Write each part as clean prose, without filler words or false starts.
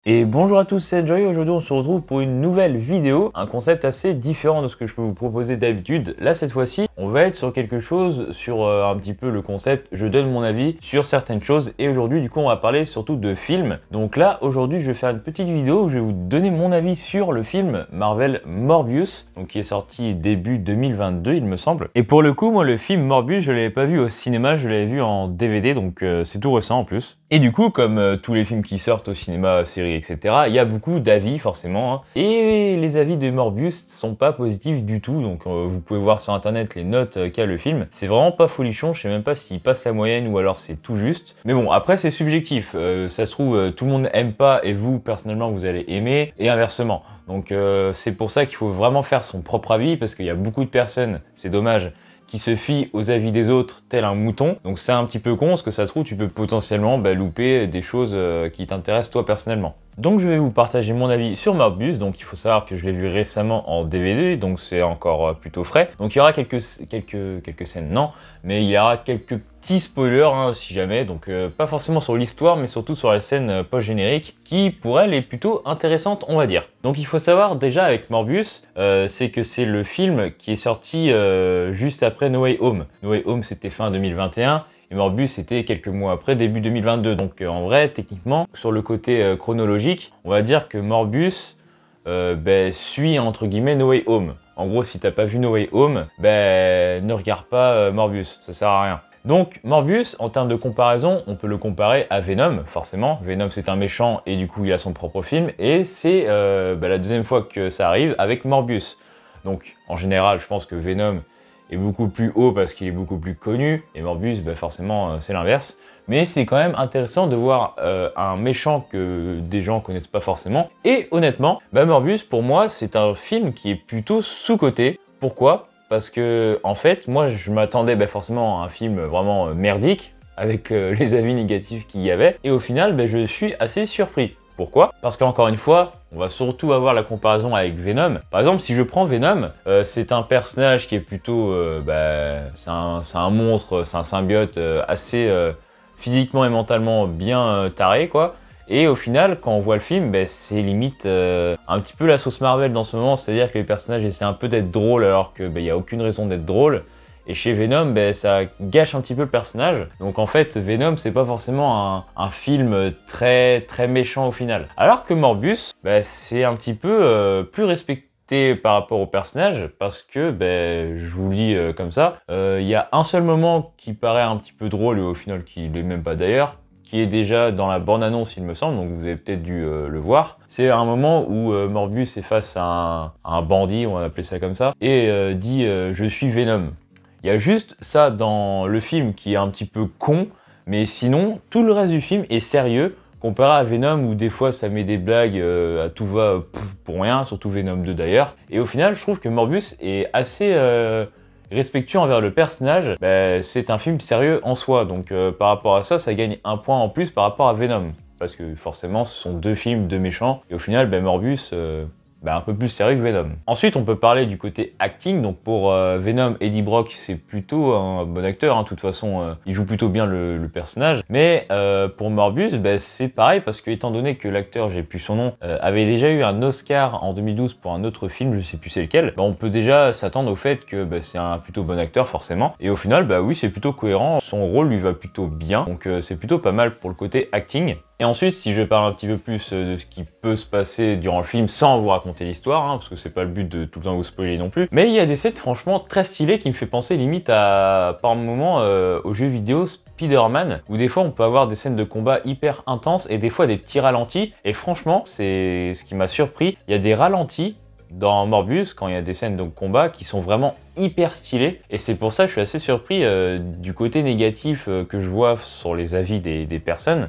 Et bonjour à tous, c'est Joy. Aujourd'hui on se retrouve pour une nouvelle vidéo, un concept assez différent de ce que je peux vous proposer d'habitude. Là cette fois-ci, on va être sur quelque chose, sur un petit peu le concept, je donne mon avis sur certaines choses. Et aujourd'hui du coup on va parler surtout de films. Donc là aujourd'hui je vais faire une petite vidéo où je vais vous donner mon avis sur le film Marvel Morbius, donc qui est sorti début 2022 il me semble. Et pour le coup moi le film Morbius je l'avais pas vu au cinéma, je l'avais vu en DVD, donc c'est tout récent en plus. Et du coup comme tous les films qui sortent au cinéma, séries, etc. Il y a beaucoup d'avis forcément, hein. Et les avis de Morbius sont pas positifs du tout, donc vous pouvez voir sur internet les notes qu'a le film. C'est vraiment pas folichon, je sais même pas s'il passe la moyenne ou alors c'est tout juste. Mais bon, après c'est subjectif, ça se trouve tout le monde aime pas et vous personnellement vous allez aimer, et inversement. Donc c'est pour ça qu'il faut vraiment faire son propre avis, parce qu'il y a beaucoup de personnes, c'est dommage, qui se fie aux avis des autres tel un mouton. Donc c'est un petit peu con, parce que ça se trouve tu peux potentiellement louper des choses qui t'intéressent toi personnellement. Donc je vais vous partager mon avis sur Morbius. Donc il faut savoir que je l'ai vu récemment en DVD, donc c'est encore plutôt frais. Donc il y aura quelques scènes, non, mais il y aura quelques petits spoilers hein, si jamais, donc pas forcément sur l'histoire, mais surtout sur la scène post-générique, qui pour elle est plutôt intéressante on va dire. Donc il faut savoir déjà avec Morbius, c'est que c'est le film qui est sorti juste après No Way Home. No Way Home c'était fin 2021, et Morbius c'était quelques mois après, début 2022. Donc en vrai, techniquement, sur le côté chronologique, on va dire que Morbius suit entre guillemets No Way Home. En gros, si t'as pas vu No Way Home, ne regarde pas Morbius, ça sert à rien. Donc Morbius, en termes de comparaison, on peut le comparer à Venom, forcément. Venom c'est un méchant et du coup il a son propre film, et c'est la deuxième fois que ça arrive avec Morbius. Donc en général, je pense que Venom est beaucoup plus haut parce qu'il est beaucoup plus connu, et Morbius, forcément, c'est l'inverse. Mais c'est quand même intéressant de voir un méchant que des gens connaissent pas forcément. Et honnêtement, Morbius, pour moi, c'est un film qui est plutôt sous-coté. Pourquoi ? Parce que, en fait, moi, je m'attendais forcément à un film vraiment merdique, avec les avis négatifs qu'il y avait. Et au final, je suis assez surpris. Pourquoi? Parce qu'encore une fois, on va surtout avoir la comparaison avec Venom. Par exemple, si je prends Venom, c'est un personnage qui est plutôt... c'est un monstre, c'est un symbiote assez physiquement et mentalement bien taré, quoi. Et au final, quand on voit le film, c'est limite un petit peu la sauce Marvel dans ce moment, c'est-à-dire que les personnages essaient un peu d'être drôles alors qu'il n'y a aucune raison d'être drôle. Et chez Venom, ça gâche un petit peu le personnage. Donc en fait, Venom, c'est pas forcément un film très méchant au final. Alors que Morbius, c'est un petit peu plus respecté par rapport au personnage, parce que, je vous le dis comme ça, il y a un seul moment qui paraît un petit peu drôle, et au final qui l'est même pas d'ailleurs, qui est déjà dans la bande-annonce il me semble, donc vous avez peut-être dû le voir. C'est un moment où Morbius est face à un bandit, on va appeler ça comme ça, et dit je suis Venom. Il y a juste ça dans le film qui est un petit peu con, mais sinon, tout le reste du film est sérieux, comparé à Venom où des fois ça met des blagues à tout va pour rien, surtout Venom 2 d'ailleurs. Et au final, je trouve que Morbius est assez respectueux envers le personnage. C'est un film sérieux en soi, donc par rapport à ça, ça gagne un point en plus par rapport à Venom. Parce que forcément, ce sont deux films de méchants, et au final, Morbius... un peu plus sérieux que Venom. Ensuite, on peut parler du côté acting. Donc pour Venom, Eddie Brock, c'est plutôt un bon acteur. De toute façon, il joue plutôt bien le personnage. Mais pour Morbius, c'est pareil, parce que étant donné que l'acteur, j'ai plus son nom, avait déjà eu un Oscar en 2012 pour un autre film, je sais plus c'est lequel, on peut déjà s'attendre au fait que c'est un plutôt bon acteur, forcément. Et au final, oui, c'est plutôt cohérent. Son rôle lui va plutôt bien. Donc c'est plutôt pas mal pour le côté acting. Et ensuite, si je parle un petit peu plus de ce qui peut se passer durant le film sans vous raconter l'histoire, parce que c'est pas le but de tout le temps vous spoiler non plus, mais il y a des scènes franchement très stylées qui me fait penser limite par moment aux jeux vidéo Spider-Man, où des fois on peut avoir des scènes de combat hyper intenses et des fois des petits ralentis, et franchement, c'est ce qui m'a surpris, il y a des ralentis dans Morbius, quand il y a des scènes de combat qui sont vraiment hyper stylées, et c'est pour ça que je suis assez surpris du côté négatif que je vois sur les avis des personnes.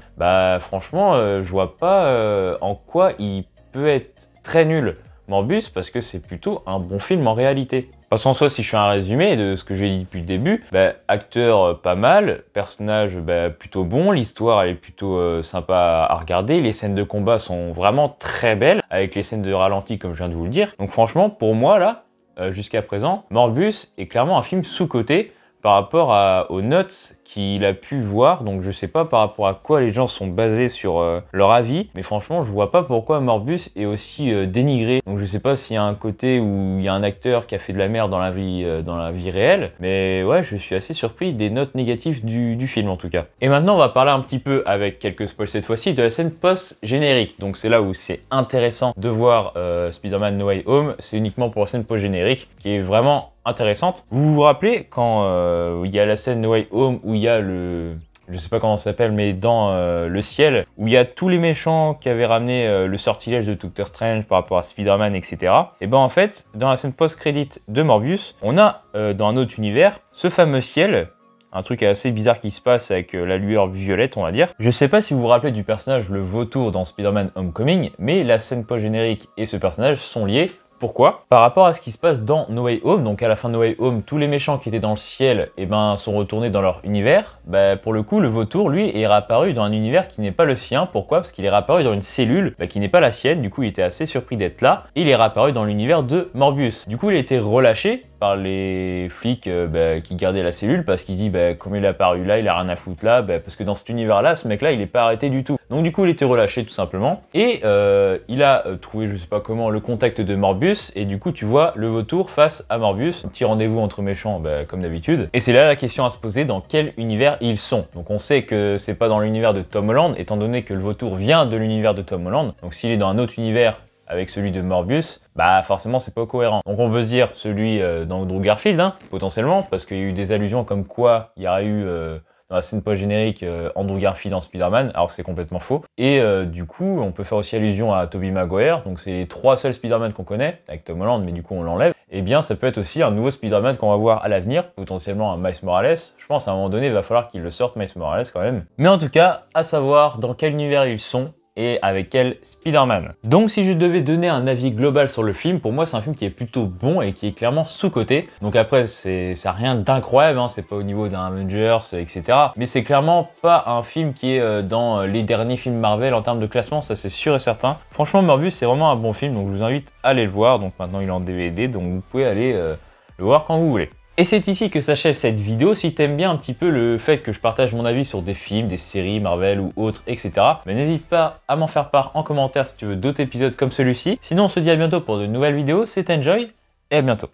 Franchement, je vois pas en quoi il peut être très nul Morbius, parce que c'est plutôt un bon film en réalité. Parce qu'en soi, si je fais un résumé de ce que j'ai dit depuis le début, acteur pas mal, personnage plutôt bon, l'histoire elle est plutôt sympa à regarder, les scènes de combat sont vraiment très belles, avec les scènes de ralenti comme je viens de vous le dire. Donc franchement, pour moi là, jusqu'à présent, Morbius est clairement un film sous-coté par rapport aux notes qu'il a pu voir, donc je sais pas par rapport à quoi les gens sont basés sur leur avis, mais franchement je vois pas pourquoi Morbius est aussi dénigré. Donc je sais pas s'il y a un côté où il y a un acteur qui a fait de la merde dans la vie réelle, mais ouais, je suis assez surpris des notes négatives du film en tout cas. Et maintenant on va parler un petit peu, avec quelques spoils cette fois-ci, de la scène post-générique. Donc c'est là où c'est intéressant de voir Spider-Man No Way Home, c'est uniquement pour la scène post-générique qui est vraiment intéressante. Vous vous rappelez quand il y a la scène No Way Home où il y a je sais pas comment ça s'appelle, mais dans le ciel, où il y a tous les méchants qui avaient ramené le sortilège de Doctor Strange par rapport à Spider-Man, etc. Et ben en fait, dans la scène post-crédit de Morbius, on a dans un autre univers ce fameux ciel, un truc assez bizarre qui se passe avec la lueur violette, on va dire. Je sais pas si vous vous rappelez du personnage le vautour dans Spider-Man Homecoming, mais la scène post-générique et ce personnage sont liés. Pourquoi? Par rapport à ce qui se passe dans No Way Home, donc à la fin de No Way Home, tous les méchants qui étaient dans le ciel sont retournés dans leur univers. Pour le coup, le vautour, lui, est réapparu dans un univers qui n'est pas le sien. Pourquoi? Parce qu'il est réapparu dans une cellule qui n'est pas la sienne. Du coup, il était assez surpris d'être là. Et il est réapparu dans l'univers de Morbius. Du coup, il a été relâché par les flics qui gardaient la cellule, parce qu'il dit comme il est apparu là, il a rien à foutre là, parce que dans cet univers là, ce mec là il est pas arrêté du tout. Donc du coup il était relâché tout simplement, et il a trouvé, je sais pas comment, le contact de Morbius, et du coup tu vois le vautour face à Morbius, un petit rendez-vous entre méchants comme d'habitude, et c'est là la question à se poser, dans quel univers ils sont. Donc on sait que c'est pas dans l'univers de Tom Holland, étant donné que le vautour vient de l'univers de Tom Holland, donc s'il est dans un autre univers avec celui de Morbius, forcément c'est pas cohérent. Donc on peut se dire celui d'Andrew Garfield, potentiellement, parce qu'il y a eu des allusions comme quoi il y aurait eu dans la scène post-générique Andrew Garfield en Spider-Man, alors que c'est complètement faux. Et du coup, on peut faire aussi allusion à Tobey Maguire, donc c'est les 3 seuls Spider-Man qu'on connaît, avec Tom Holland, mais du coup on l'enlève. Et bien ça peut être aussi un nouveau Spider-Man qu'on va voir à l'avenir, potentiellement un Miles Morales. Je pense à un moment donné, il va falloir qu'il le sorte, Miles Morales quand même. Mais en tout cas, à savoir dans quel univers ils sont, et avec quel Spider-Man. Donc si je devais donner un avis global sur le film, pour moi c'est un film qui est plutôt bon et qui est clairement sous-coté. Donc après ça n'a rien d'incroyable, c'est pas au niveau d'un Avengers, etc. Mais c'est clairement pas un film qui est dans les derniers films Marvel en termes de classement, ça c'est sûr et certain. Franchement Morbius c'est vraiment un bon film, donc je vous invite à aller le voir. Donc maintenant il est en DVD, donc vous pouvez aller le voir quand vous voulez. Et c'est ici que s'achève cette vidéo. Si t'aimes bien un petit peu le fait que je partage mon avis sur des films, des séries, Marvel ou autres, etc., n'hésite pas à m'en faire part en commentaire si tu veux d'autres épisodes comme celui-ci. Sinon, on se dit à bientôt pour de nouvelles vidéos. C'était Enjoy et à bientôt.